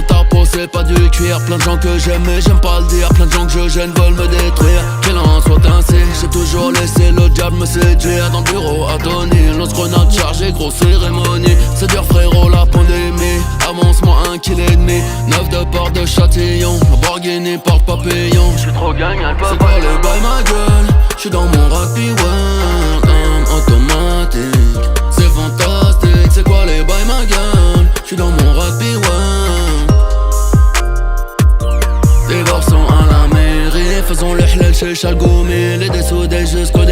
dans ta peau, c'est pas du cuir. Plein de gens que j'aime mais j'aime pas le dire. Plein de gens que je gêne veulent me détruire. Qu'il en soit ainsi, j'ai toujours laissé le diable me séduire. Dans le bureau à Tony, lance-grenade chargée, grosse cérémonie. C'est dur frérot la pandémie, avance-moi 1,5 kg. 9 de port de Châtillon, Lamborghini porte papillon. J'suis trop gang, c'est pas les bails ma gueule. J'suis dans mon rugby world, automatique. C'est fantastique, c'est quoi les bails ma gueule. J'suis dans mon rugby world. Des garçons à la mairie, faisons le hlal chez Chalgoumi. Les dessoudés jusqu'au